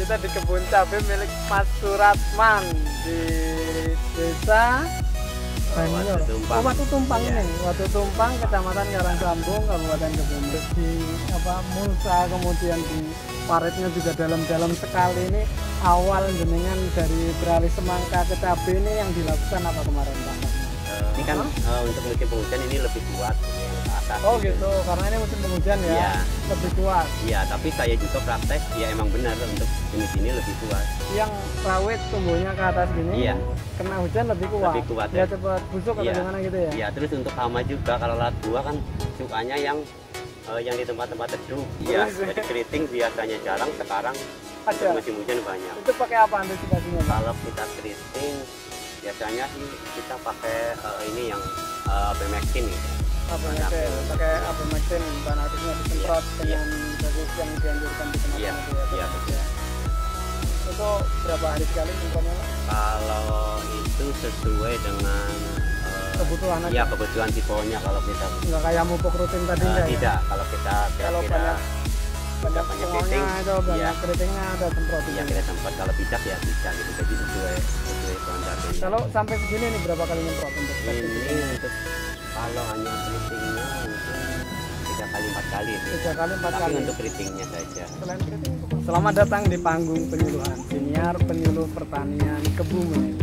Kita di kebun cabai milik Mas Suratman di desa Banyo. Watu Tumpang iya. ini, Watu Tumpang, Kecamatan Karangsambung, Kabupaten Kebumen. Di mulsa, kemudian di paritnya juga dalam-dalam sekali ini. Awal jenengan dari beralih semangka ke cabai ini yang dilakukan apa kemarin, Pak? Ini kan untuk musim penghujan ini lebih kuat yang ke atas. Oh gitu, karena ini musim penghujan ya, Iya. lebih kuat. Iya, tapi saya juga praktek, ya emang benar untuk jenis ini lebih kuat. Yang rawit tumbuhnya ke atas gini, Iya. kena hujan lebih kuat. Lebih kuat, ya. ya. Cepat busuk atau Iya. gimana gitu ya? Iya, terus untuk hama juga, kalau laut gua kan sukanya yang di tempat-tempat teduh. Iya, jadi keriting biasanya jarang, sekarang Ada. musim hujan banyak. Itu pakai apa antisipasinya, Pak? Kalau kita keriting, biasanya sih kita pakai ini yang Bemectin gitu. Pakai Abamectin, bahan aktifnya disemprot Iya. dengan dosis yang dianjurkan di tempat Iya. itu ya. Iya, Pak? betul. Itu berapa hari sekali semprotnya, Pak? Kalau itu sesuai dengan Kebutuhan aja. ya kebutuhan si pohonnya. Kalau kita Nggak kayak pupuk rutin tadi enggak ya? tidak, kalau kita Kalau kira-kira banyak banyak pengolnya keriting, itu banyak iya. keritingnya ada semprot. ya kita sempat, kalau bijak ya bisa gitu, jadi sesuai pohon cabai. Kalau sampai segini nih berapa kali nyemprot untuk ini untuk kalau hanya keritingnya mungkin 3 kali 4 kali itu. 3 kali 4 Tapi kali. untuk keritingnya saja. Selain keriting, selamat datang di panggung penyuluhan siniar penyuluh pertanian Kebumen.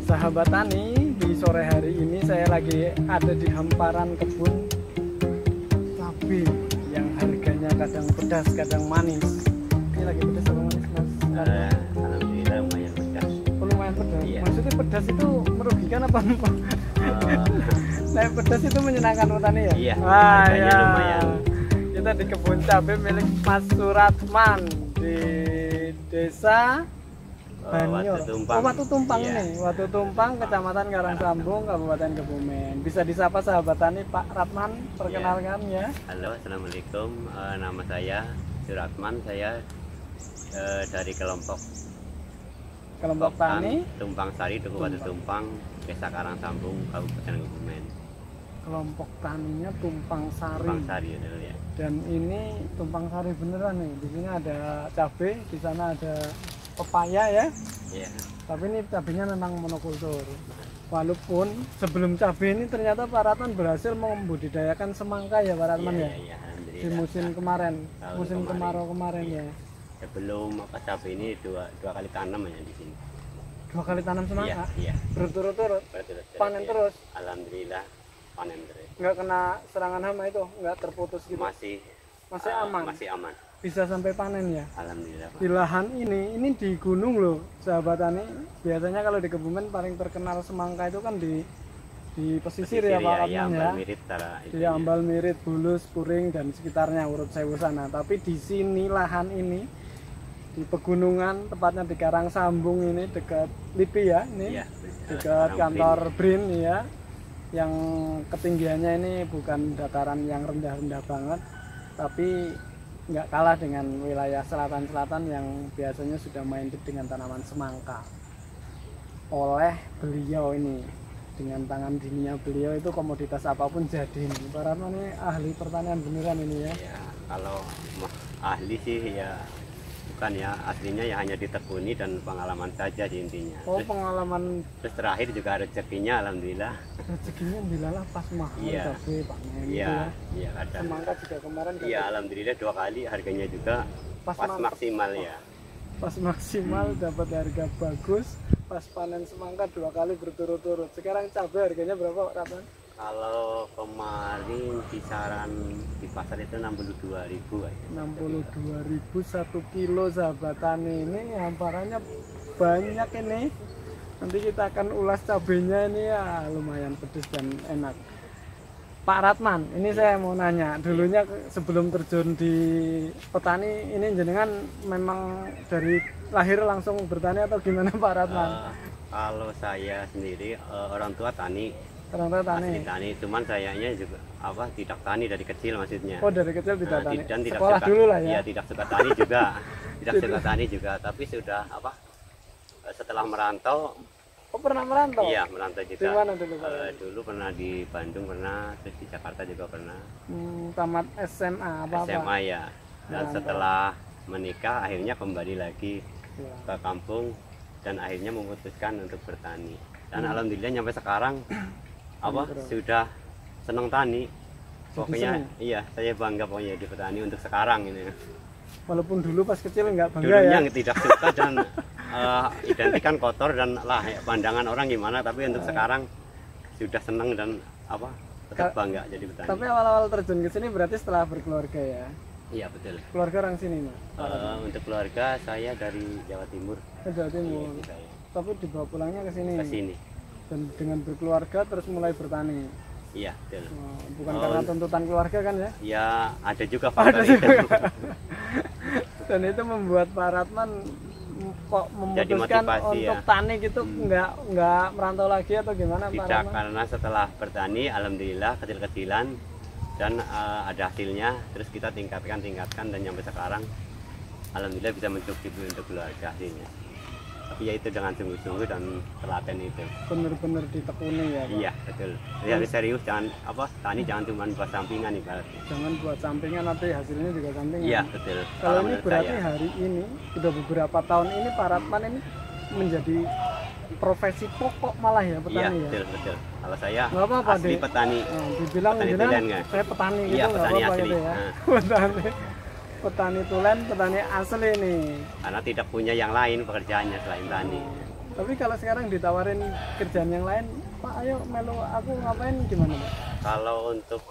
Sahabat tani, di sore hari ini saya lagi ada di hamparan kebun cabai yang harganya kadang pedas, kadang manis. Ini lagi pedas atau manis, Mas? Alhamdulillah lumayan pedas. Oh, lumayan pedas. Iya. Maksudnya pedas itu merugikan apa? Nah, pedas itu menyenangkan petani ya? Iya, Wah, harganya ya. lumayan. Kita di kebun cabai milik Mas Suratman di desa Banyo. Watu Tumpang. Oh, Watu Tumpang Iya. ini. Watu Tumpang, Kecamatan Karangsambung, Kabupaten Kebumen. Bisa disapa sahabat tani Pak Ratman, perkenalkan ya. Halo, assalamualaikum. Nama saya Suratman. Saya dari kelompok Tani, Tumpang Sari, Duku Watu Tumpang, Desa Karangsambung, Kabupaten Kebumen. kelompok taninya Tumpang Sari. Tumpang Sari ya, dulu ya. Dan ini Tumpang Sari beneran nih. Di sini ada cabai, di sana ada pepaya ya. Iya. Tapi ini cabainya memang monokultur. Walaupun sebelum cabai ini ternyata Pak Ratman berhasil membudidayakan semangka ya Pak Ratman ya. Iya, alhamdulillah. Di musim kemarin, Tahun musim kemarin. kemarau kemarin Iya. ya. Sebelum cabai ini dua kali tanam ya di sini. 2 kali tanam semangka. Iya. Berturut-turut. Berturut-turut, Panen ya. terus. Alhamdulillah panen terus. Nggak kena serangan hama itu, nggak terputus gitu. Masih aman. Masih aman. Bisa sampai panen ya. Alhamdulillah, Pak. Di lahan ini di gunung loh, sahabat tani. Biasanya kalau di Kebumen paling terkenal semangka itu kan di pesisir ya Pak Ratman ya. Ambal Mirit, Di Ambal Mirit, Bulus, Puring dan sekitarnya urut sewu sana. Tapi di sini lahan ini di pegunungan, tepatnya di Karangsambung ini dekat LIPI ya, ini Iya, dekat Karang kantor BRIN ya. Yang ketinggiannya ini bukan dataran yang rendah-rendah banget, tapi nggak kalah dengan wilayah selatan-selatan yang biasanya sudah main dengan tanaman semangka. Oleh beliau ini, dengan tangan dininya beliau itu komoditas apapun jadi. Pak Ratman ini ahli pertanian beneran ini ya. Ya, kalau ahli sih ya bukan ya, aslinya ya hanya ditekuni dan pengalaman saja di intinya. Oh, pengalaman Terus terakhir juga rezekinya alhamdulillah. rezekinya dilalah pas mahal Iya. cabai panen gitu Iya, ya. iya kadang. Semangka juga kemarin Iya, alhamdulillah 2 kali harganya juga Pas pas mantap. maksimal ya. pas maksimal dapat harga bagus, pas panen semangka 2 kali berturut-turut. Sekarang cabai harganya berapa Pak Ratman? Kalau kemarin kisaran di pasar itu 62.000 aja. 62.000 1 kilo sahabat tani. Ini hamparannya banyak ini. Nanti kita akan ulas cabenya ini ya, lumayan pedas dan enak. Pak Ratman, ini saya mau nanya, dulunya sebelum terjun di petani ini jenengan memang dari lahir langsung bertani atau gimana Pak Ratman? Kalau saya sendiri orang tua tani, Orang tua tani. asli tani, cuman sayanya juga tidak tani dari kecil maksudnya. Oh, dari kecil tidak tani. Dan tidak Sekolah suka, dulu lah ya. Iya, tidak suka tani juga. Tidak suka tani juga, tapi sudah setelah merantau. Oh, pernah merantau? Iya, merantau juga. Di mana dulu Pak? Dulu pernah di Bandung, pernah, terus di Jakarta juga pernah. Tamat SMA apa-apa? SMA ya. Dan Merantau. setelah menikah akhirnya kembali lagi ke kampung dan akhirnya memutuskan untuk bertani. Dan alhamdulillah nyampe sekarang sudah senang tani. Pokoknya iya, saya bangga pokoknya di petani untuk sekarang ini. Walaupun dulu pas kecil nggak bangga Dulunya ya. tidak suka dan identikan kotor dan pandangan orang gimana, tapi untuk sekarang sudah senang dan tetap bangga jadi petani. Tapi awal-awal terjun ke sini berarti setelah berkeluarga ya? Iya betul. Keluarga orang sini Mas? Untuk keluarga saya dari Jawa Timur. Jawa Timur. Iya, saya. Tapi dibawa pulangnya ke sini. Ke sini. Dan dengan berkeluarga terus mulai bertani. Iya betul. Bukan karena tuntutan keluarga kan ya? Ya ada juga faktor itu. Dan itu membuat Pak Ratman kok memutuskan untuk tani gitu, nggak merantau lagi atau gimana? Tidak, Pak Ratman? karena setelah bertani alhamdulillah kecil-kecilan dan ada hasilnya, terus kita tingkatkan dan sampai sekarang alhamdulillah bisa mencukupi untuk keluarga hasilnya. Tapi ya itu dengan sungguh-sungguh dan telaten itu. Bener-bener ditekuni ya Pak? Iya betul. Jadi harus serius, jangan tani jangan cuma buat sampingan ibaratnya. Jangan buat sampingan, nanti hasilnya juga sampingan. Iya betul. Kalau ini berarti hari ini sudah beberapa tahun ini Pak Ratman ini menjadi profesi pokok malah ya petani ya. Iya betul. Kalau saya apa-apa, asli petani. Dibilang saya petani gitu, iya, petani apa-apa asli. gitu ya. Petani tulen, petani asli nih. Karena tidak punya yang lain pekerjaannya selain tani. Tapi kalau sekarang ditawarin kerjaan yang lain, Pak ayo melu aku ngapain gimana Pak? Kalau untuk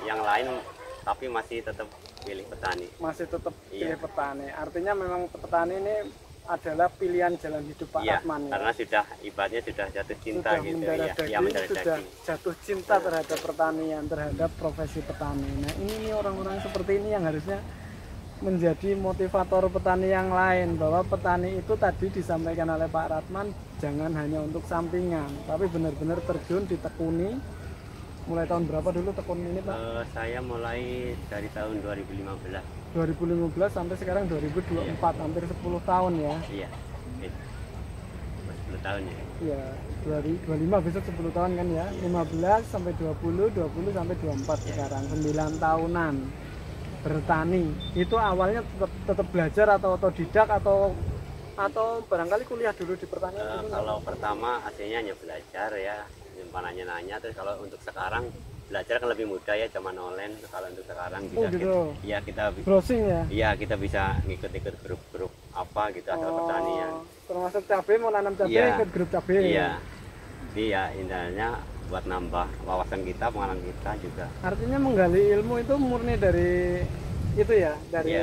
yang lain tapi masih tetap pilih petani. Masih tetap pilih petani. Artinya memang petani ini adalah pilihan jalan hidup Pak Ratman ya. Karena sudah ibaratnya sudah jatuh cinta sudah gitu ya. Sudah jatuh cinta terhadap pertanian, terhadap profesi petani. Nah, ini nih orang-orang seperti ini yang harusnya menjadi motivator petani yang lain, bahwa petani itu tadi disampaikan oleh Pak Ratman jangan hanya untuk sampingan, tapi benar-benar terjun ditekuni. Mulai tahun berapa dulu tekun ini Pak? Saya mulai dari tahun 2015. 2015 sampai sekarang 2024, hampir 10 tahun ya. Iya. 10 tahun ya. Iya, 25 besok 10 tahun kan ya. 15 sampai 20, 20 sampai 24 sekarang, 9 tahunan bertani. Itu awalnya tetap belajar atau otodidak atau barangkali kuliah dulu di pertanian? Kalau pertama aslinya hanya belajar ya, nanya-nanya. Terus kalau untuk sekarang belajar kan lebih mudah ya, zaman online. Kalau untuk sekarang bisa kita browsing ya. Iya, kita bisa ngikut-ikut grup-grup apa gitu asal pertanian. Termasuk cabai, mau nanam cabai ikut grup cabai. Iya. Jadi ya indahnya buat nambah wawasan kita, pengalaman kita juga. Artinya menggali ilmu itu murni dari itu ya, dari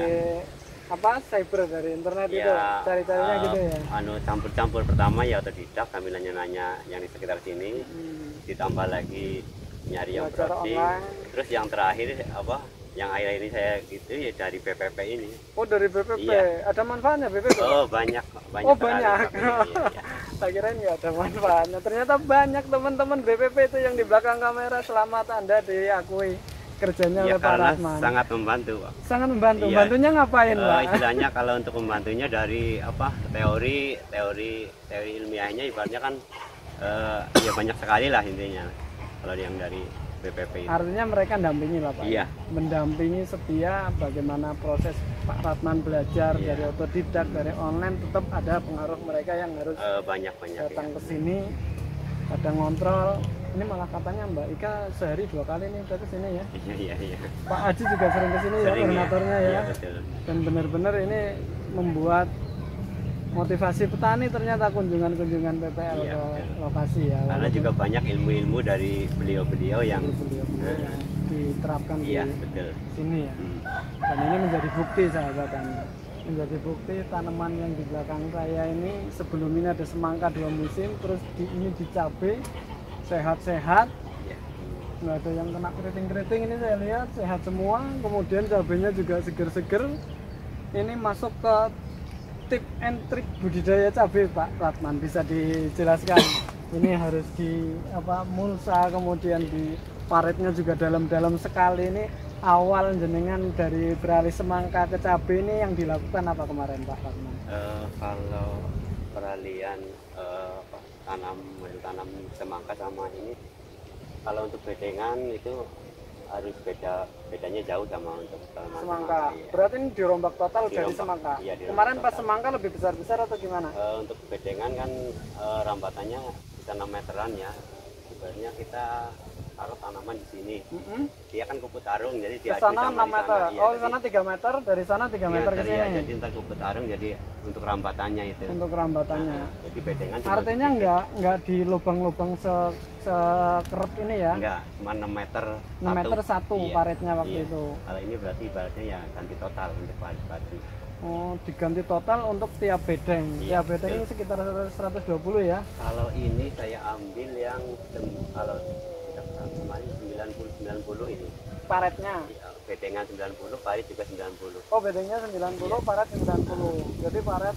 cyber, dari internet itu, cari-carinya gitu ya. Campur-campur, pertama ya otodidak, kami nanya yang di sekitar sini, ditambah lagi nyari yang browsing. Terus yang terakhir yang akhir ini saya gitu ya dari BPP ini. Oh, dari BPP. Iya. Ada manfaatnya BPP? Oh, banyak. Oh, banyak. Saya kira nggak ada manfaatnya. Ternyata banyak teman-teman BPP itu yang di belakang kamera. Selamat Anda diakui kerjanya oleh Pak Ratman. Sangat membantu, Pak. Sangat membantu. Iya. Bantunya ngapain, Pak? Istilahnya kalau untuk membantunya dari teori ilmiahnya ibaratnya kan ya banyak sekali lah intinya. Kalau yang dari BPP itu. Artinya mereka mendampingi lah Pak. Iya. Mendampingi setia bagaimana proses Pak Ratman belajar dari otodidak, dari online, tetap ada pengaruh mereka yang harus banyak datang ke sini, kadang ngontrol. Ini malah katanya Mbak Ika sehari 2 kali nih ke sini ya. Iya. Pak Haji juga sering ke sini ya, koordinatornya ya. Iya, betul. Dan benar-benar ini membuat motivasi petani, ternyata kunjungan-kunjungan PPL ke lokasi ya. Karena juga banyak ilmu-ilmu dari beliau-beliau yang diterapkan di sini ya. Dan ini menjadi bukti sahabat tani. Menjadi bukti tanaman yang di belakang saya ini sebelum ini ada semangka 2 musim, terus ini di cabai sehat-sehat. Nggak ada yang kena keriting-keriting, ini saya lihat sehat semua. Kemudian cabainya juga seger-seger. Ini masuk ke tip and trik budidaya cabai Pak Ratman, bisa dijelaskan? Ini harus di mulsa, kemudian di paritnya juga dalam-dalam sekali. Ini awal jenengan dari beralih semangka ke cabai ini yang dilakukan apa kemarin Pak Ratman? Kalau peralihan tanam semangka sama ini, kalau untuk bedengan itu harus bedanya jauh sama untuk semangka. iya. Berarti ini dirombak total jadi Dirombak, semangka. iya, dirombak Kemarin pas total. semangka lebih besar atau gimana? Untuk bedengan kan rambatannya bisa 6 meteran ya. Sebenarnya kita taruh tanaman di sini. Dia kan kupu tarung, jadi Ke diadu sana 6 sama di meter. sana. Iya, Oh, di jadi- sana 3 meter, dari sana 3 meter ke iya, sini. jadi ntar kupu tarung jadi untuk rambatannya itu. Untuk rambatannya. Jadi bedengan cuma Artinya sedikit. nggak di lubang-lubang sekeret ini ya? Enggak, cuma 6 meter 6 meter satu Iya, paretnya waktu iya. itu. Kalau ini berarti ibaratnya ya ganti total untuk padi. Oh, diganti total untuk tiap bedeng. Iya, Tiap bedeng ini sekitar 120 ya? Kalau ini saya ambil yang kalau kemarin 90 itu. Paretnya. Ya, bedengan 90, parit juga 90. Oh, bedengnya 90, paret 90. Jadi paret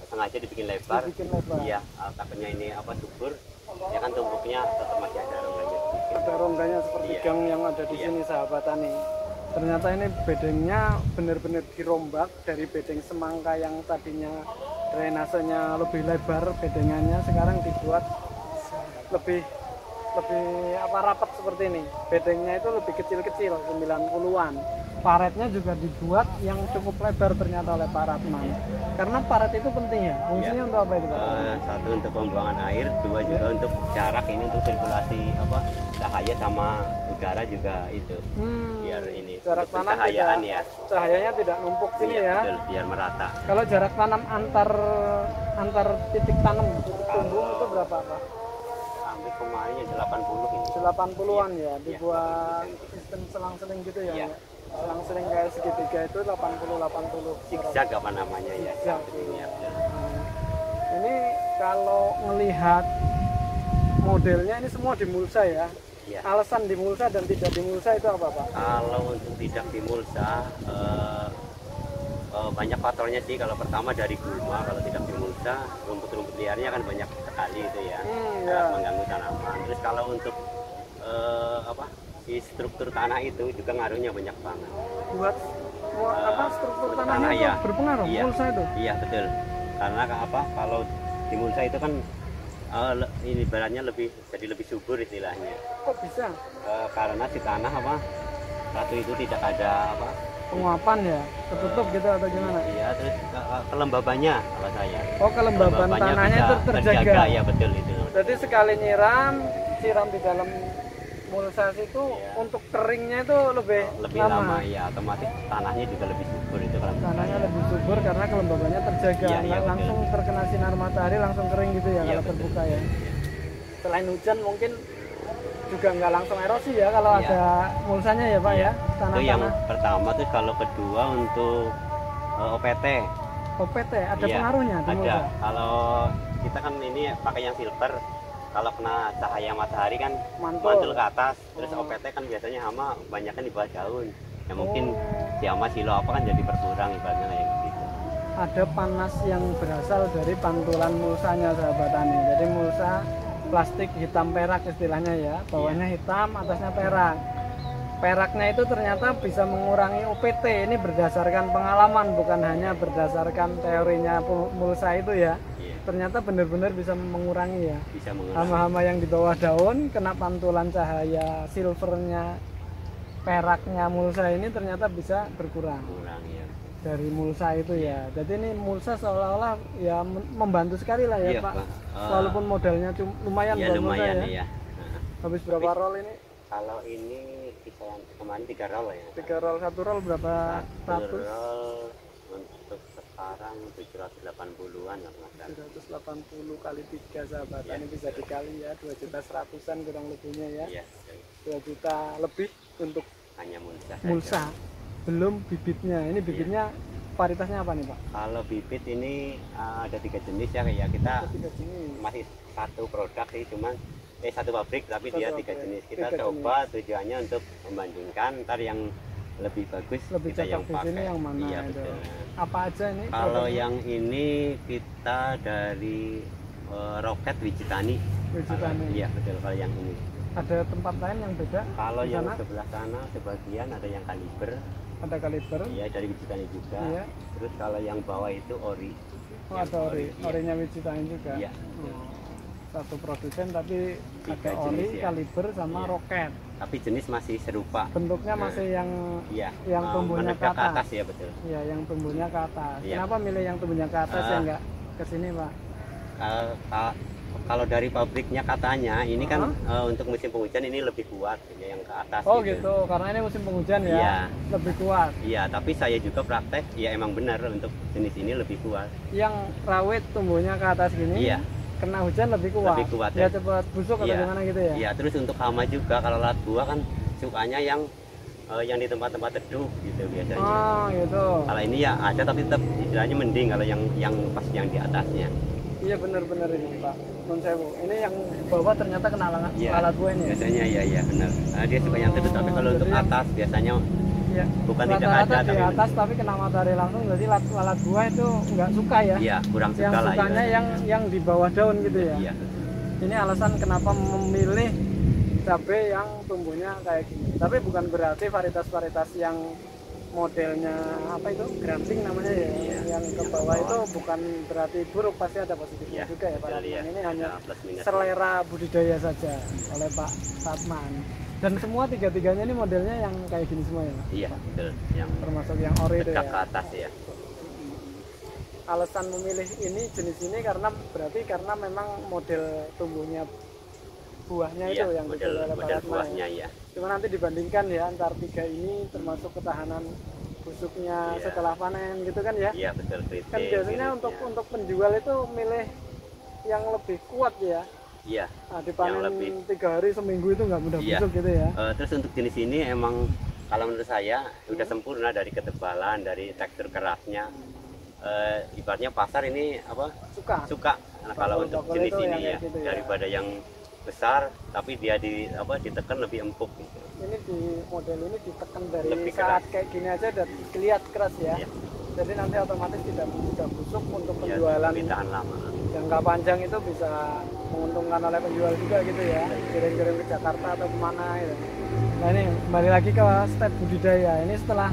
Sengaja dibikin lebar. dibikin lebar. Iya, takutnya ini apa subur. Ya kan tumpuknya tetap masih ada rongganya sedikit. Ada rongganya seperti Iya. gang yang ada di Iya. sini sahabat tani. Ternyata ini bedengnya benar-benar dirombak dari bedeng semangka yang tadinya drainasenya lebih lebar bedengannya, sekarang dibuat lebih rapat seperti ini. Bedengnya itu lebih kecil-kecil 90-an. Paretnya juga dibuat yang cukup lebar ternyata oleh Pak Ratman. Karena paret itu penting ya. Fungsinya untuk apa itu, Pak? Satu untuk pembuangan air, dua juga untuk jarak ini untuk sirkulasi apa cahaya sama udara juga itu. Biar ini Jarak untuk tanam pencahayaan tidak, ya. cahayanya tidak numpuk sini Iya, ya. betul, biar merata. Kalau jarak tanam antar titik tanam tumbuh itu berapa, Pak? Sampai kemarin yang 80 ini. 80-an ya, Iya, dibuat 80 sistem selang-seling gitu ya. Iya. Selang-seling kayak segitiga itu 80-80. Zigzag apa namanya ya? Zigzag. Ini ya. Ini kalau ngelihat modelnya ini semua dimulsa ya. Iya. Alasan dimulsa dan tidak dimulsa itu apa, Pak? Kalau untuk tidak dimulsa banyak faktornya sih. Kalau pertama dari gulma, kalau tidak dimulsa rumput-rumput liarnya kan banyak sekali itu ya, Ya. mengganggu tanaman. Terus kalau untuk si struktur tanah itu juga ngaruhnya banyak banget. Buat struktur untuk tanahnya tanah, itu ya. berpengaruh Iya. mulsa itu. Iya betul. Karena kalau dimulsa itu kan ini barannya jadi lebih subur istilahnya. Kok bisa? Karena si tanah satu itu tidak ada Penguapan ya, ketutup gitu atau gimana? iya, terus kelembabannya kalau saya. Oh, kelembaban tanahnya bisa itu terjaga. ya betul itu. Jadi sekali siram di dalam mulsa itu Iya. untuk keringnya itu lebih lama ya, otomatis tanahnya juga lebih subur itu kalau menurut Tanahnya saya. lebih subur karena kelembabannya terjaga, Iya, iya, nggak betul. langsung terkena sinar matahari langsung kering gitu ya Iya, kalau betul. terbuka ya. Selain hujan mungkin juga nggak langsung erosi ya kalau Iya. ada mulsanya ya Pak ya, Itu yang tanah-tanah. pertama. Terus kalau kedua untuk OPT. OPT ada Iya, pengaruhnya di ada. mulsa? Kalau kita kan ini pakai yang silver, kalau kena cahaya matahari kan Mantul. ke atas. Terus Oh. OPT kan biasanya hama banyaknya di bawah daun. Ya mungkin Oh. si hama silo apa kan jadi berkurang ibaratnya kayak gitu. Ada panas yang berasal dari pantulan mulsanya sahabat tani. Jadi mulsa plastik hitam perak istilahnya ya, bawahnya hitam, atasnya perak. Peraknya itu ternyata bisa mengurangi UPT. Ini berdasarkan pengalaman, bukan hanya berdasarkan teorinya mulsa itu ya. Iya, Ternyata benar-benar bisa mengurangi ya. bisa mengurangi. Hama-hama yang di bawah daun kena pantulan cahaya silvernya, peraknya mulsa ini ternyata bisa berkurang Mengurangi ya. dari mulsa itu ya. Jadi ini mulsa seolah-olah ya membantu sekali lah ya Iya, Pak. Pak. Walaupun modalnya lumayan Ya buat mulsa lumayan ya. ya. Nah, Habis berapa roll ini? kalau ini kisaran kemarin 3 roll ya. 3 roll, 1 roll berapa Satu ratus? roll untuk sekarang 780-an lah Mas. 780 kali 3 sahabat. Iya. Ini bisa dikali ya 2.100.000 kurang lebihnya ya. Iya, 2 juta lebih untuk hanya mulsa saja. mulsa. Belum bibitnya. Ini bibitnya varietasnya apa nih Pak? Kalau bibit ini ada 3 jenis ya, kayak kita Ketiga jenis. masih satu produk sih, cuman satu pabrik tapi Satu dia pabrik. 3 jenis. Kita 3 coba tujuannya untuk membandingkan ntar yang lebih bagus Lebih kita cocok yang di sini pakai. yang mana Iya, itu? betul. Apa aja ini? Kalau produknya? yang ini kita dari Roket Wijitani. Wijitani. Iya betul, kalau yang ini. Ada tempat lain yang beda? Kalau Di yang sana? sebelah sana sebagian ada yang kaliber, Ada kaliber. iya dari Wijitani juga. Iya. Terus kalau yang bawah itu ori. Oh, Yang ada ori. iya. Orinya Wijitani juga. Iya. Oh. Satu produsen tapi 3 ada jenis ori, ya. kaliber sama Iya. roket. tapi jenis masih serupa. Bentuknya masih yang Iya, tumbuhnya ke menegak ke atas. atas ya, betul. Iya, yang tumbuhnya ke atas. Iya. Kenapa milih yang tumbuhnya ke atas ya enggak ke sini, Pak? Kalau dari pabriknya katanya ini kan untuk musim penghujan ini lebih kuat ya, yang ke atas. Oh gitu, karena ini musim penghujan ya, Iya. lebih kuat. Iya, tapi saya juga praktek, ya emang benar untuk jenis ini lebih kuat. Yang rawit tumbuhnya ke atas gini, Iya. kena hujan lebih kuat. Lebih kuat, ya. ya. Cepat busuk atau Iya. gimana gitu ya? Iya, terus untuk hama juga, kalau lalat buah kan sukanya yang di tempat-tempat teduh gitu biasanya. Oh gitu. Kalau ini ya ada, tapi tetap istilahnya mending kalau yang pas yang di atasnya. Iya benar-benar ini Pak. Nun sewu. Ini yang bawah ternyata kena lalat buah ini. Ya? Biasanya iya benar. Dia suka yang teduh, tapi kalau untuk atas biasanya ya, bukan tidak rata-rata ada, di tapi atas tapi kena matahari langsung, jadi lalat buah itu nggak suka ya. Iya, kurang Yang suka lah. sukanya yang di bawah daun gitu ya. Iya. Ini alasan kenapa memilih cabai yang tumbuhnya kayak gini. Tapi bukan berarti varietas-varietas yang modelnya apa itu grafting namanya ya, Iya. yang ke bawah itu bukan berarti buruk, pasti ada positifnya Iya, juga ya Pak betul, Ratman. iya. Ini hanya Ada plus minus. selera budidaya saja oleh Pak Ratman. Dan semua tiga-tiganya ini modelnya yang kayak gini semua ya Pak? Iya, betul. Yang Termasuk yang ori itu tegak ya. ke atas ya. Alasan memilih ini jenis ini karena memang model tumbuhnya buahnya Iya, itu yang model betul oleh Pak model Ratman buahnya ya. ya. Cuma nanti dibandingkan ya antar tiga ini termasuk ketahanan busuknya Iya. setelah panen gitu kan ya. Iya, betul. Kritik, Kan biasanya kritiknya. untuk penjual itu milih yang lebih kuat ya. Iya. Nah, dipanen lebih. 3 hari seminggu itu nggak mudah Iya. busuk gitu ya. Terus untuk jenis ini emang kalau menurut saya udah sempurna dari ketebalan, dari tekstur kerasnya. Ibaratnya pasar ini apa suka. Nah, kalau untuk Bakul jenis itu yang ini ya kayak gitu ya. daripada yang besar tapi dia ditekan lebih empuk gitu. Ini di model ini ditekan dari Lebih saat keras. kayak gini aja udah kelihatan keras ya. Iya. Jadi nanti otomatis tidak mudah busuk untuk Ya, penjualan lebih tahan lama. jangka panjang itu bisa menguntungkan oleh penjual juga gitu ya, kirim-kirim ke Jakarta atau kemana gitu. Nah ini kembali lagi ke step budidaya. Ini setelah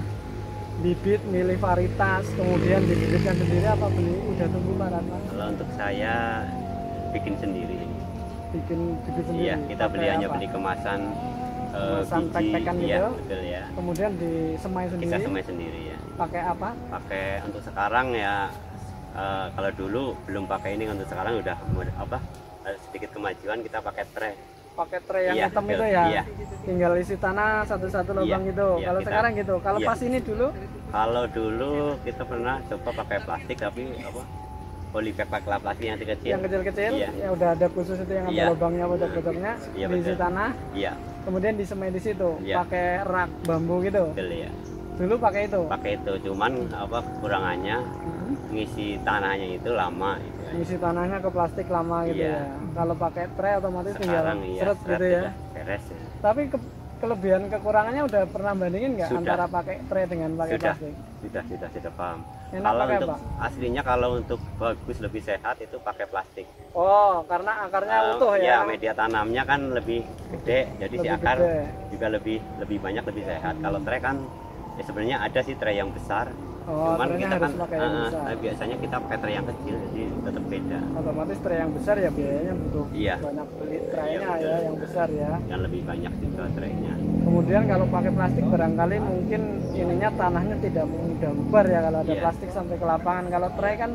bibit, milih varietas, kemudian dibibitkan sendiri apa beli udah tumbuh Pak Ratman? Kalau untuk saya bikin sendiri. Bikin bibit sendiri. Iya, kita Pakai beli hanya apa? beli kemasan Kemasan biji. pek-pekan Iya, gitu. betul ya. Kemudian disemai Kita sendiri. semai sendiri ya. Pakai apa? Pakai untuk sekarang ya, kalau dulu belum pakai ini, untuk sekarang udah sedikit kemajuan, kita pakai tray. Pakai tray yang Iya, hitam betul. itu ya. Iya. Tinggal isi tanah satu-satu lubang Iya, gitu. iya, Kalau kita- sekarang gitu. Kalau iya. pas ini dulu Kalau dulu kita pernah coba pakai plastik, tapi polybag pakai plastik yang kecil. yang kecil-kecil Iya. ya udah ada khusus itu yang ada Iya. lubangnya, botak-botaknya, Iya, diisi betul. tanah, Iya, kemudian disemai di situ. Iya. Pakai rak bambu gitu. betul ya. Dulu pakai itu. Pakai itu, cuman kekurangannya ngisi tanahnya itu lama gitu ya. Isi tanahnya ke plastik lama gitu Iya. ya. Kalau pakai tray otomatis tinggal Sekarang iya, seret seret gitu ya. udah beres ya. Tapi kelebihan kekurangannya udah pernah bandingin nggak Sudah. antara pakai tray dengan pakai Sudah. plastik? Sudah paham. Enak Kalau pakai untuk apa? aslinya, kalau untuk bagus lebih sehat itu pakai plastik. Oh, karena akarnya utuh ya. Media tanamnya kan lebih gede, jadi si Lebih akar gede. juga lebih banyak, lebih sehat. Kalau tray kan ya sebenarnya ada sih tray yang besar, Oh, cuman traynya kita harus kan pakai yang besar. biasanya kita pakai tray yang kecil, jadi tetap beda Otomatis tray yang besar ya biayanya butuh Iya. banyak beli traynya Iya, betul. ya yang besar ya. dan lebih banyak juga traynya. Kemudian kalau pakai plastik barangkali mungkin ininya tanahnya tidak mudah bubar ya kalau ada Iya. plastik sampai ke lapangan. Kalau tray kan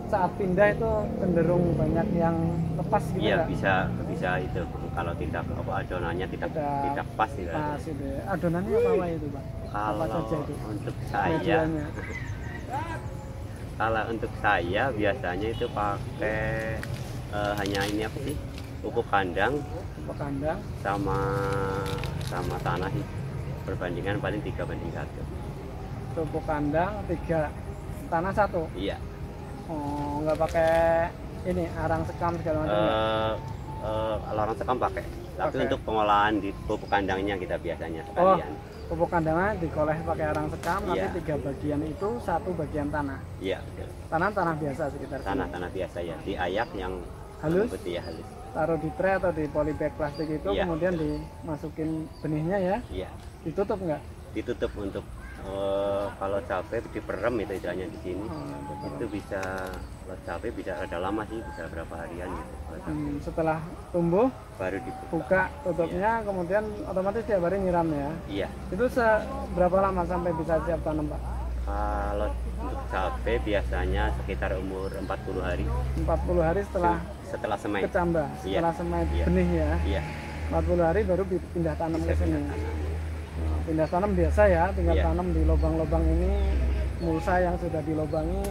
saat pindah itu cenderung banyak yang lepas gitu Iya, ya. bisa itu kalau tidak adonannya tidak pas gitu. Pas itu ya. Adonannya apa itu Pak? Apa Kalau saja itu? untuk saya, Medianya. kalau untuk saya biasanya itu pakai hanya ini apa sih, pupuk kandang Pupuk kandang. sama tanah sih. Perbandingan paling 3:1. Pupuk kandang 3, tanah 1. Iya. Oh, nggak pakai ini arang sekam segala macam ya? Lorong sekam pakai, tapi Pakai. untuk pengolahan di pupuk kandangnya kita biasanya Oh, sekalian. pupuk kandangnya dikoleh pakai arang sekam, Iya. nanti 3 bagian itu 1 bagian tanah. Iya, betul. Tanah biasa sekitar sini. Tanah biasa ya, diayak yang Halus? putih ya, halus. Taruh di tray atau di polybag plastik itu, Iya, kemudian betul. dimasukin benihnya ya, Iya, ditutup nggak? ditutup untuk Kalau cabai diperem itu istilahnya di sini. Oh, Itu bisa, kalau cabai bisa ada lama sih, bisa berapa harian gitu. Kalau cabai. Setelah tumbuh, Baru dibuka. buka tutupnya, kemudian otomatis tiap hari nyiram ya. Iya. Itu berapa lama sampai bisa siap tanam Pak? Kalau untuk cabai biasanya sekitar umur 40 hari 40 hari setelah setelah semai. kecambah, Iya. setelah semai Iya. benih ya. Iya. 40 hari baru pindah tanam ke Bisa sini. pindah tanam. Pindah tanam biasa ya, tinggal Iya. tanam di lubang-lubang ini, mulsa yang sudah dilubangi,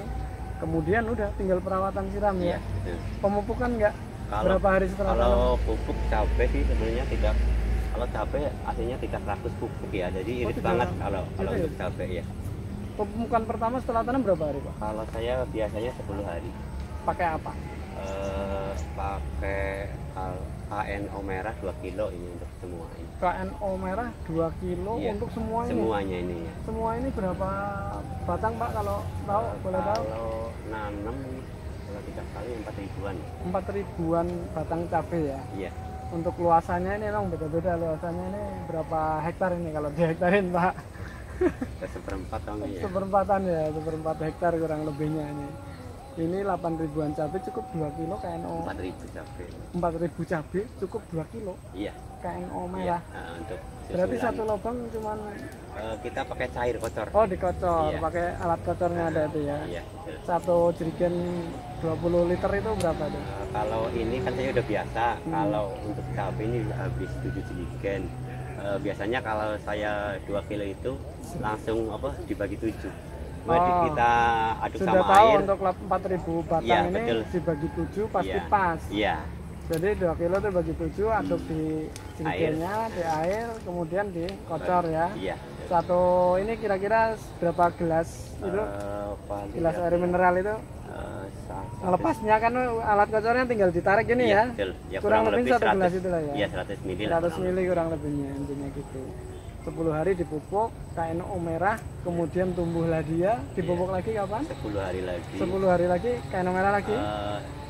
kemudian udah tinggal perawatan siram Iya. ya. Betul. Pemupukan enggak? Kalau Berapa hari setelah tanam? kalau pupuk cabai sih sebenarnya tidak. Kalau cabai aslinya tidak rakus pupuk ya, jadi irit tidak. banget kalau Gitu ya? untuk cabai ya. Pemupukan pertama setelah tanam berapa hari Pak? Kalau saya biasanya 10 hari. Pakai apa? Pakai KNO merah 2 kilo ini untuk semua ini. KNO merah 2 kilo Iya. untuk semua ini. Semuanya ini ya. Semua ini berapa batang Pak kalau tahu? Boleh tahu? Kalau nanam kalau 3 kali 4 ribuan. 4 ribuan batang cabai ya. Iya. Untuk luasannya ini memang beda-beda, luasannya ini berapa hektar ini kalau dihektarin Pak? Seperempat tahun ya. Seperempatan ya, seperempat hektar kurang lebihnya ini. Ini 8 ribuan cabai cukup 2 kilo KNO. 4.000 cabai. 4.000 cabai cukup 2 kilo Iya. KNO Iya. merah. Untuk Berarti susulan. satu lubang cuman Kita pakai cair kocor. oh dikocor, Iya. pakai alat kocornya ada itu ya. Iya. Betul. Satu jerigen 20 liter itu berapa tuh? Kalau ini kan saya udah biasa. Kalau untuk cabai ini habis 7 jerigen. Biasanya kalau saya 2 kilo itu langsung dibagi 7. Mari Oh. kita aduk Sudah sama tahu air. untuk 4.000 batang Iya, ini betul. dibagi 7 pasti Iya. pas. Iya. Jadi 2 kilo itu bagi 7 aduk di jerigennya, di air, kemudian dikocor ya. Iya. Satu ini kira-kira berapa gelas itu? Paling Gelas ya, air mineral itu ngelepasnya kan alat kocornya tinggal ditarik gini iya, ya. betul. Ya, kurang lebih 1 gelas itu lah ya. Iya, 100 mili lah. 100 mili kurang lebihnya intinya gitu. 10 hari dipupuk KNO merah, kemudian tumbuhlah dia, dipupuk lagi kapan? 10 hari lagi. 10 hari lagi KNO merah lagi.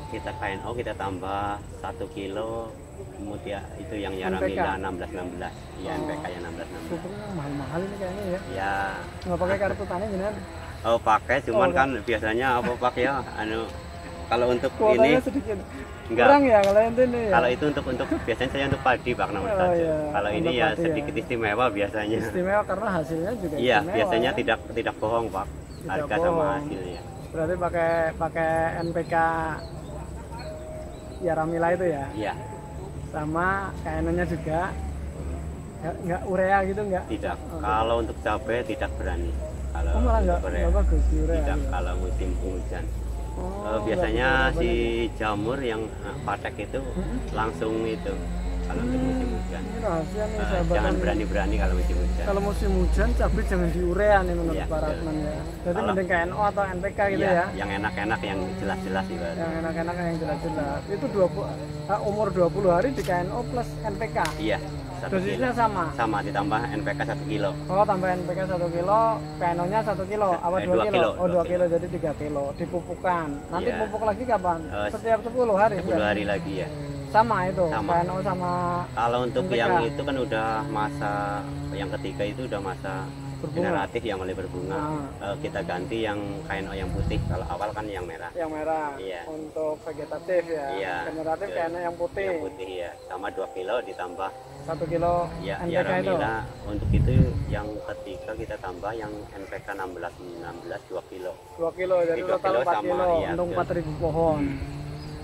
Kita KNO kita tambah 1 kilo, kemudian itu yang NPK. Yaramila 1616. Iya, NPK yang 1616. Pupuknya mahal-mahal ini kayaknya ya. Ya, Nggak pakai kartu tani bener. pakai cuman Oh, kan biasanya pakai ya kalau untuk Kuotanya ini sedikit. enggak. Kurang ya kalau yang ini ya. Kalau itu untuk biasanya saya untuk padi Pak Namun Oh, saja. iya. Kalau ini Untuk ya padi ya. sedikit istimewa biasanya. Istimewa karena hasilnya juga Iya, istimewa. biasanya ya. tidak bohong Pak. Tidak Harga sama bohong. hasilnya. Berarti pakai NPK Yaramila itu ya. Iya, Sama KNO-nya juga. Nggak urea gitu nggak? tidak. Oh, Kalau untuk cabai tidak berani. Kalau Oh, malah untuk nggak urea, bagus di urea. tidak ya? kalau musim hujan. Oh, Biasanya nggak si begitu jamur yang patek itu langsung itu kalau untuk musim hujan. Ini rahasia nih sahabat. Jangan berani-berani kalau musim hujan. Kalau musim hujan cabai jangan di urea nih menurut Iya, Pak betul. Ratman ya. Jadi Kalau- mending KNO atau NPK gitu Iya, ya. yang enak-enak yang jelas-jelas sih Pak. Yang enak-enak yang jelas-jelas. Itu umur 20 hari di KNO plus NPK. Iya, 1 kilo. Dosisnya sama. Sama ditambah NPK 1 kilo. Oh, tambah NPK 1 kilo, KNO-nya 1 kilo, apa 2 2 kilo? kilo, Oh, 2 2 kilo jadi 3 kilo. Dipupukkan. Nanti Iya. pupuk lagi kapan? Eh, Setiap 10 hari. 10 ya? hari lagi ya. Sama itu. Sama. KNO sama Kalau untuk NPK. yang itu kan udah masa yang ketiga itu udah masa Berbunga. generatif yang mulai berbunga. Kita ganti yang KNO yang putih. Kalau awal kan yang merah. yang merah. Iya. Untuk vegetatif ya. Iya. Generatif Betul. KNO yang putih. Yang putih ya. Sama 2 kilo ditambah 1 kilo ya NPK itu. Yaramila. Untuk itu yang ketiga kita tambah yang NPK 16 2 kilo. 2 kilo jadi 2 total kilo 4 sama, kilo iya, untuk betul. 4.000 pohon.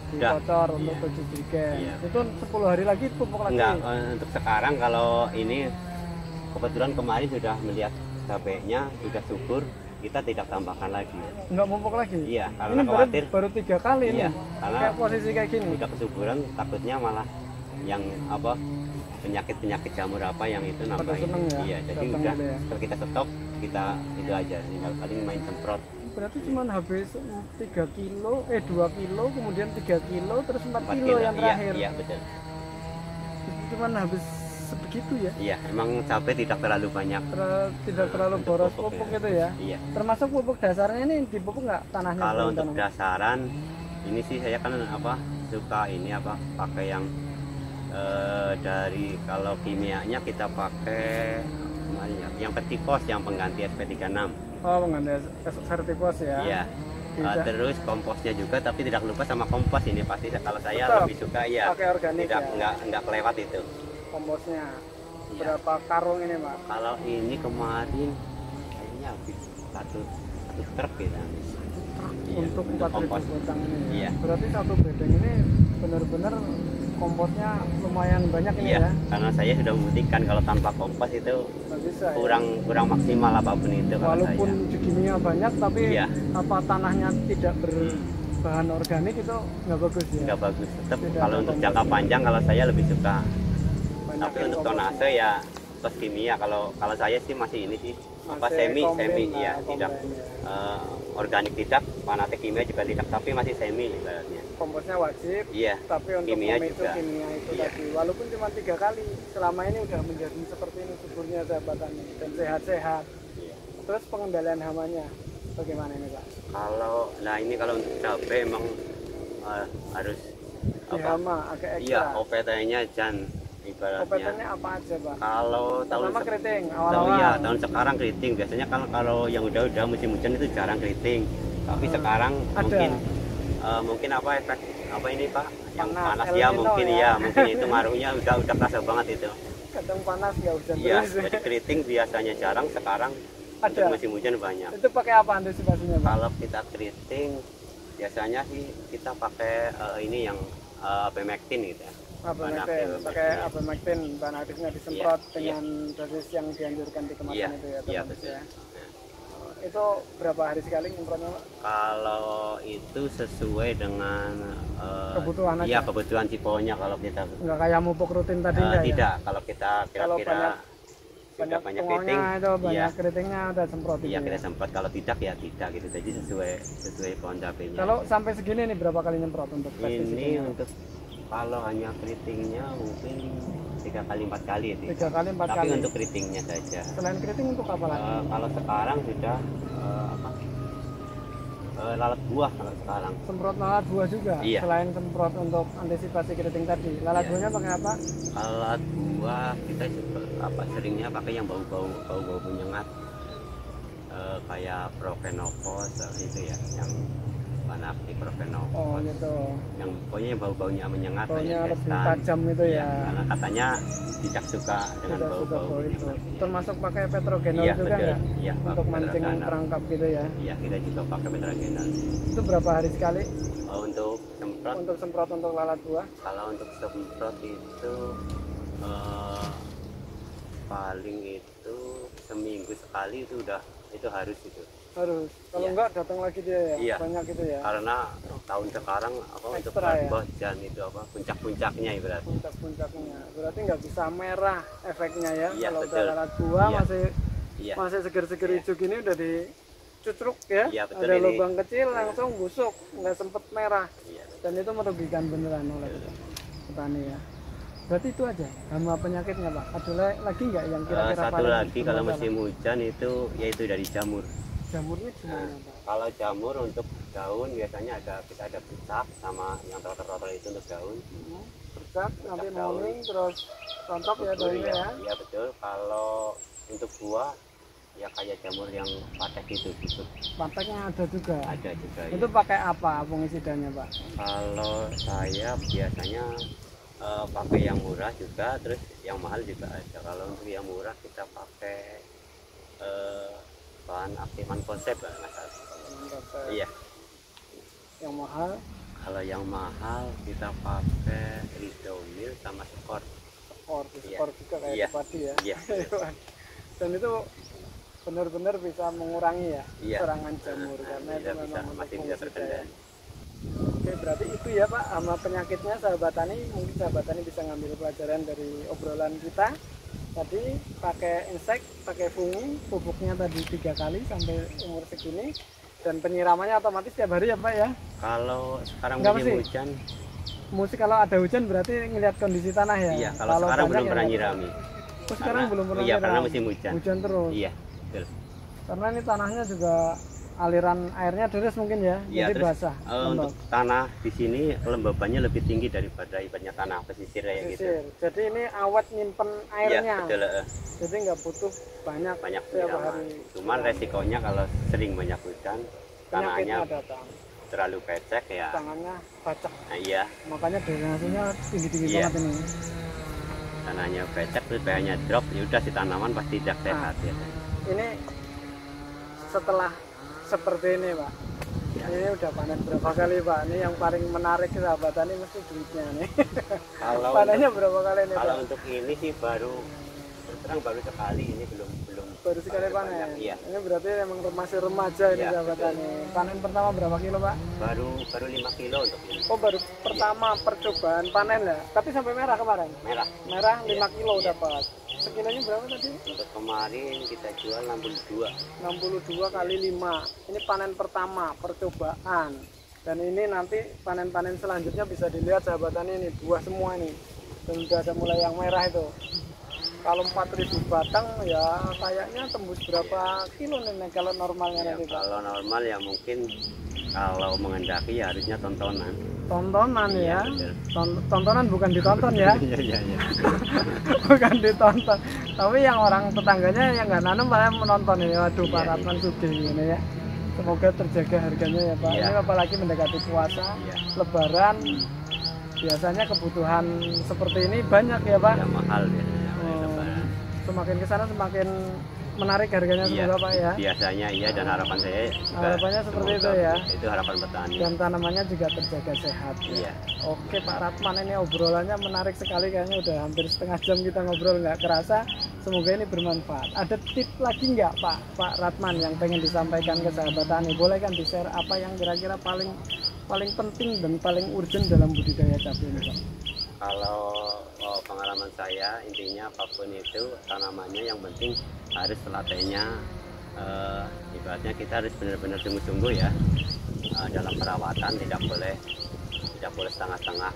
Udah. Dikocor untuk Iya. 7 jerigen. Iya. Itu 10 hari lagi pupuk lagi. Enggak, untuk sekarang kalau ini kebetulan kemarin sudah melihat cabainya sudah subur, kita tidak tambahkan lagi. Enggak pupuk lagi. Iya, karena Ini khawatir baru 3 kali Iya, nih. karena Kayak posisi kayak gini. udah kesuburan takutnya malah yang penyakit jamur apa yang itu nambahin. seneng ya, Iya, jadi datang udah gitu ya. setelah kita stop kita itu aja tinggal paling main semprot. Berarti cuma habis 3 kilo, 2 kilo, kemudian 3 kilo, terus 4 4 kilo yang terakhir. Iya, betul. Itu cuma habis sebegitu ya. Iya, emang cabai tidak terlalu banyak. Tidak terlalu untuk boros pupuk pupuk ya. gitu ya. Iya. Termasuk pupuk dasarnya ini dipupuk nggak tanahnya? Kalau sebelum untuk tanam? dasaran ini sih saya kan suka ini pakai yang dari kalau kimianya kita pakai kemarin ya. Yang Vertipos yang pengganti SP36. Oh, pengganti Vertipos ya. Iya. Terus komposnya juga, tapi tidak lupa sama kompos ini pasti. Kalau saya Tetap lebih suka ya pakai organik tidak ya. nggak kelewat itu. Komposnya Iya. berapa karung ini, Mas? Kalau ini kemarin kayaknya habis satu truk gitu. Iya, Untuk untuk 4.000 kompos. batang ini. Iya. Berarti satu bedeng ini benar-benar komposnya lumayan banyak ini Iya, ya. karena saya sudah membuktikan kalau tanpa kompos itu Nggak bisa ya. kurang maksimal apapun itu kalau Walaupun saya. di kimia banyak, tapi Iya. apa tanahnya tidak berbahan organik itu nggak bagus ya. Nggak bagus. Tetap Tidak kalau ada untuk kompos jangka ya. panjang kalau saya lebih suka. Banyak Tapi yang untuk kompos. tonase ya plus kimia. Kalau saya sih masih ini sih apa Masih semi komplain lah, ya tidak komplain ya. organik tidak, fanatik kimia juga tidak, tapi masih semi ibaratnya. Komposnya wajib, Iya. tapi untuk Kimia memicu juga. kimia itu Iya. tadi walaupun cuma 3 kali selama ini udah menjadi seperti ini suburnya sahabat tani dan sehat-sehat. Iya. Terus pengendalian hamanya bagaimana ini, Pak? Kalau untuk cabai emang harus Di hama agak ekstra. Iya, OPT-nya jangan ibaratnya. OPT-nya apa aja, Pak? Kalau Pertama keriting tahun awal-awal. ya, tahun sekarang keriting. Biasanya kalau yang udah musim hujan itu jarang keriting. Tapi sekarang Ada. mungkin apa efek apa ini Pak? Yang Panas, panas El ya Nino mungkin ya. ya, mungkin itu ngaruhnya udah kerasa banget itu. Kadang panas nggak hujan Iya, terus. jadi keriting biasanya jarang, sekarang Ada. untuk musim hujan banyak. Itu pakai apa antisipasinya, Pak? Kalau kita keriting biasanya sih kita pakai ini yang Bemectin gitu ya. Abamectin, pakai Abamectin, bahan aktifnya disemprot Iya, dengan dosis yang dianjurkan di kemasan Iya, itu ya, iya teman-teman betul. ya. Itu berapa hari sekali nyemprotnya, Pak? Kalau itu sesuai dengan Kebutuhan aja? Iya, kebutuhan ciponya kalau kita Nggak kayak mupuk rutin tadi enggak ya? tidak. Kalau kita Kalau kira-kira sudah banyak tungaunya keriting, itu banyak iya, keritingnya udah semprot iya itu kita ya. semprot. Kalau tidak ya tidak gitu. Jadi sesuai pohon cabenya. Kalau sampai segini nih berapa kali nyemprot untuk ini pestisidnya? untuk kalau hanya keritingnya mungkin 3 kali 4 kali sih. 3 kali 4 Tapi kali. untuk keritingnya saja. Selain keriting untuk apa lagi? Kalau sekarang sudah lalat buah kalau sekarang. Semprot lalat buah juga. Iya. Selain semprot untuk antisipasi keriting tadi, lalat Iya. buahnya pakai apa? Lalat buah kita juga seringnya pakai yang bau menyengat, kayak Prophenophos itu ya, yang panakti Oh Prophenophos, gitu. yang pokoknya yang baunya menyengat, Baunya kayak lebih destan. tajam itu Iya, ya. karena katanya tidak suka dengan Tidak suka bau-bau bau itu. menyengat. Termasuk pakai petrogenol Iya, juga betul. nggak? Iya, Untuk pakai mancing petrogenol. perangkap gitu ya. Iya, kita juga pakai petrogenol. Itu berapa hari sekali Untuk semprot, untuk semprot untuk lalat buah? kalau untuk semprot itu paling itu seminggu sekali itu harus itu. Harus. Kalau Iya. enggak datang lagi dia ya. Iya. Banyak gitu ya. Karena tahun sekarang untuk Ekstra ya? hujan itu puncak-puncaknya ibaratnya. Puncak-puncaknya. Berarti nggak bisa merah efeknya ya. Iya, Kalau udah betul. lalat buah Iya. masih Iya, seger-seger hijau gini udah dicucruk ya. Iya, betul Ada ini. lubang kecil langsung busuk, nggak sempet merah. iya. Dan itu merugikan beneran oleh petani ya. Berarti itu aja hama penyakitnya, Pak. Ada lagi nggak yang kira-kira Satu paling lagi kalau bermasalah? musim hujan itu yaitu dari jamur. Jamurnya gimana, Pak? Kalau jamur untuk daun biasanya kita ada puncak sama yang trotor-trotor itu untuk daun. Bercak nanti daun. morning terus rontok ya Betul, daunnya ya. Iya betul. Kalau untuk buah ya kayak jamur yang patek itu gitu. Pateknya ada juga. Ada juga. Itu Ya. pakai apa fungisidannya, Pak? Kalau saya biasanya pakai yang murah juga, terus yang mahal juga ada. Kalau untuk yang murah kita pakai bahan aktifan konsep lah nggak salah. Iya. Yang mahal Kalau yang mahal kita pakai Ridomil sama Skor. Iya. skor juga kayak Iya. di padi ya. Iya. Dan itu benar-benar bisa mengurangi ya Iya. serangan jamur karena itu Bisa, memang untuk masih bisa fungisida ya. terkendali. Oke, berarti itu ya Pak hama penyakitnya sahabat tani. Mungkin sahabat tani bisa ngambil pelajaran dari obrolan kita. Tadi pakai insek, pakai fungi, pupuknya tadi 3 kali sampai umur segini. Dan penyiramannya otomatis tiap hari ya Pak ya. Kalau sekarang Nggak musim mesti. hujan, Kalau ada hujan berarti ngelihat kondisi tanah ya. iya. Kalau sekarang banyak belum ya pernah nggak nyirami. apa-apa. Oh, sekarang belum pernah Iya, karena nyiram. musim hujan. Hujan terus. Iya, betul. Karena ini tanahnya juga aliran airnya deras mungkin ya, Ya, jadi terus basah. untuk tanah di sini kelembabannya lebih tinggi daripada ibaratnya tanah pesisir kayak gitu. Pesisir. Jadi ini awet nyimpen Iya, airnya. betul. Jadi nggak butuh banyak setiap penyiraman. hari. Cuman resikonya kalau sering banyak hujan, tanahnya Penyakitnya datang. terlalu becek ya. Tangannya bacak. Nah, iya, Makanya drainasenya tinggi-tinggi Iya. banget ini. tanahnya becek terus pH-nya drop, ya udah si tanaman pasti tidak sehat ya. Ini setelah seperti ini Pak, ini udah panen berapa kali Pak? Ini yang paling menarik sahabat tani mesti duitnya nih. Kalau Panennya berapa kali nih kalau Pak? untuk ini sih baru terus terang baru sekali, ini belum Baru sekali panen. banyak, iya. Ini berarti emang masih remaja ini Iya, sahabat betul. tani. Panen pertama berapa kilo Pak? baru 5 kilo untuk ini. Oh baru pertama percobaan panen ya? Tapi sampai merah kemarin? Merah. Merah 5 kilo dapat. Sekilonya berapa tadi? Untuk kemarin kita jual 62. 62 kali 5. Ini panen pertama percobaan. Dan ini nanti panen-panen selanjutnya bisa dilihat sahabat tani ini buah semua ini. Dan udah ada mulai yang merah itu. Kalau 4.000 batang ya kayaknya tembus berapa kilo nih kalau normalnya Ya, nanti Pak? kalau normal ya mungkin kalau mengendaki ya harusnya tontonan. Tontonan ya. betul. Tontonan bukan ditonton ya. Iya, iya, iya. Bukan ditonton. Tapi yang orang tetangganya yang nggak nanam malah menonton ini. Waduh Pak Iya, Ratman Sugeng ini ya. Semoga terjaga harganya ya Pak. Iya. Ini apalagi mendekati puasa, Iya. Lebaran. Biasanya kebutuhan seperti ini banyak ya Pak. Ya mahal biasanya. Semakin ke sana semakin menarik harganya Iya, semoga Pak ya. biasanya iya, dan harapan saya juga Harapannya seperti semoga itu ya. Itu harapan petani. Dan tanamannya juga terjaga sehat. Iya. Oke Pak Ratman, ini obrolannya menarik sekali, kayaknya udah hampir setengah jam kita ngobrol nggak kerasa. Semoga ini bermanfaat. Ada tip lagi nggak Pak Ratman yang pengen disampaikan ke sahabat tani? Boleh kan di-share apa yang kira-kira paling penting dan paling urgent dalam budidaya cabai ini Pak? Kalau pengalaman saya, intinya apapun itu tanamannya yang penting harus telatennya, ibaratnya kita harus benar-benar sungguh-sungguh ya dalam perawatan, tidak boleh setengah-setengah.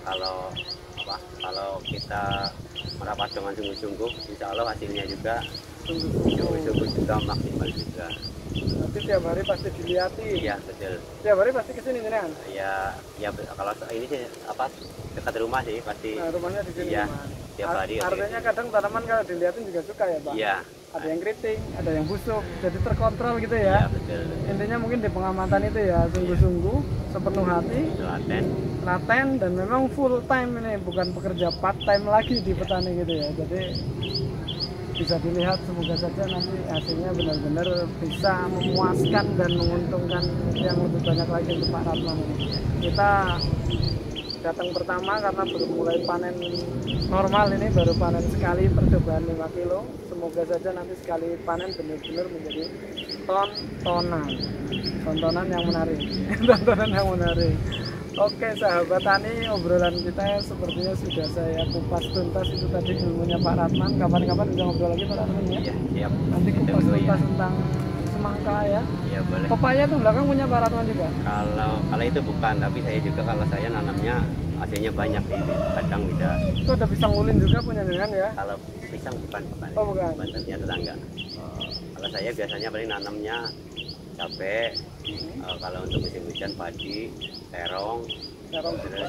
Kalau kita merawat dengan sungguh-sungguh, insya Allah hasilnya juga sungguh-sungguh juga maksimal juga. Nanti tiap hari pasti dilihat. Iya, betul. Tiap hari pasti kesini jenengan. Ya kalau ini sih dekat rumah sih pasti. Nah, rumahnya di sini. Iya, Mas. tiap hari. Artinya kadang tanaman kalau dilihatin juga suka ya Pak. Iya. Ada yang keriting, ada yang busuk, jadi terkontrol gitu Iya, ya. betul. Intinya mungkin di pengamatan itu ya sungguh-sungguh, sepenuh hati, telaten, dan memang full time ini, bukan pekerja part time lagi di petani gitu ya. Jadi bisa dilihat, semoga saja nanti hasilnya benar-benar bisa memuaskan dan menguntungkan yang lebih banyak lagi untuk Pak Ratman ini. Kita datang pertama karena belum mulai panen normal, ini baru panen sekali percobaan 5 kilo. Semoga saja nanti sekali panen benar-benar menjadi tontonan yang menarik. Tontonan yang menarik. Oke sahabat tani, obrolan kita sepertinya sudah saya kupas tuntas. Itu tadi ilmunya Pak Ratman. Kapan-kapan bisa ngobrol lagi Pak Ratman ya? Iya, siap. Nanti kupas Tunggu, tuntas ya. tentang semangka ya. Iya, boleh. Pepaya tuh belakang punya Pak Ratman juga. Kalau itu bukan, tapi saya juga kalau saya nanamnya hasilnya banyak sih. Kadang bisa. Itu ada pisang ulin juga punya dengan ya. Kalau pisang bukan. Oh bukan. Bantennya tetangga. Kalau saya biasanya paling nanamnya cabai. Kalau untuk musim hujan padi, terong juga,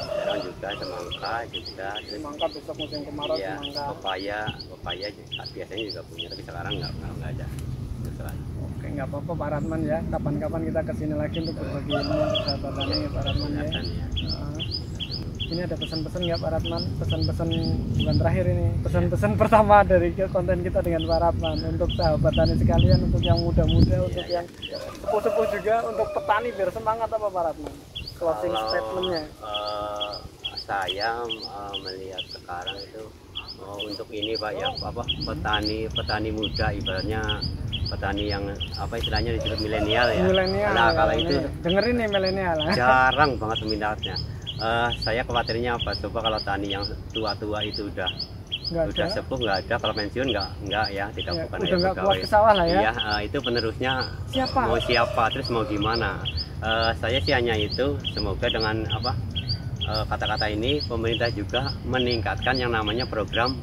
semangka juga. Terus Semangka besok musim kemarau, ya, semangka. pepaya biasanya juga punya, tapi sekarang nggak ada. Oke, nggak apa-apa Pak Ratman ya. Kapan-kapan kita kesini lagi untuk berbagi ilmu untuk sahabat tani Pak Ratman ya. Ini ada pesan-pesan nggak Pak Ratman? Pesan-pesan bukan terakhir ini. Pesan-pesan pertama dari konten kita dengan Pak Ratman untuk sahabat tani sekalian, untuk yang muda-muda, untuk yang sepuh-sepuh juga, untuk petani biar semangat apa Pak Ratman? Closing statementnya. Saya melihat sekarang itu untuk ini Pak ya, petani muda, ibaratnya petani yang istilahnya disebut milenial ya. Milenial. Nah, ya, kalau itu dengerin nih milenial. jarang banget peminatnya. Saya khawatirnya apa? Coba kalau tani yang tua-tua itu udah sepuh nggak ada, kalau pensiun nggak ya, tidak Ya, bukan udah nggak kuat ke sawah lah ya. Iya, itu penerusnya Siapa? mau siapa, terus mau gimana? Saya sih hanya itu, semoga dengan kata-kata ini pemerintah juga meningkatkan yang namanya program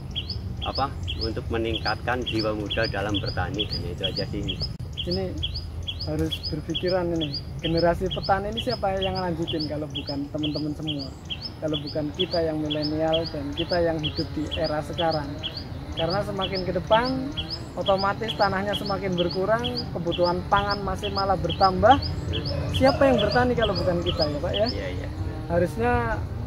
untuk meningkatkan jiwa muda dalam bertani. Ini itu aja sih. Ini harus berpikiran ini, generasi petani ini siapa yang lanjutin kalau bukan teman-teman semua, kalau bukan kita yang milenial dan kita yang hidup di era sekarang. Karena semakin ke depan otomatis tanahnya semakin berkurang, kebutuhan pangan masih malah bertambah. Siapa yang bertani kalau bukan kita ya Pak ya? Iya, iya. Harusnya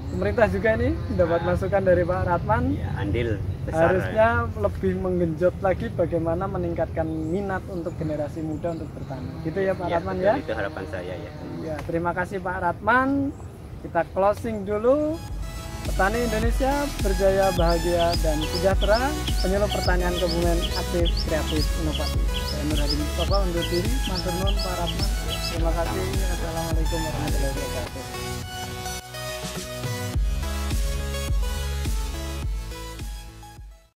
pemerintah juga ini mendapat masukan dari Pak Ratman. Ya, andil besar. Harusnya lebih menggenjot lagi bagaimana meningkatkan minat untuk generasi muda untuk bertani. Gitu ya Pak Ratman betul, ya? Itu harapan saya ya. Ya, terima kasih Pak Ratman. Kita closing dulu. Petani Indonesia berjaya, bahagia, dan sejahtera. Penyuluh pertanian kebumen aktif, kreatif, inovatif. Saya Nur Hadi Mustafa undur diri. Matur nuwun Pak Ratman. Terima kasih. Assalamualaikum warahmatullahi wabarakatuh.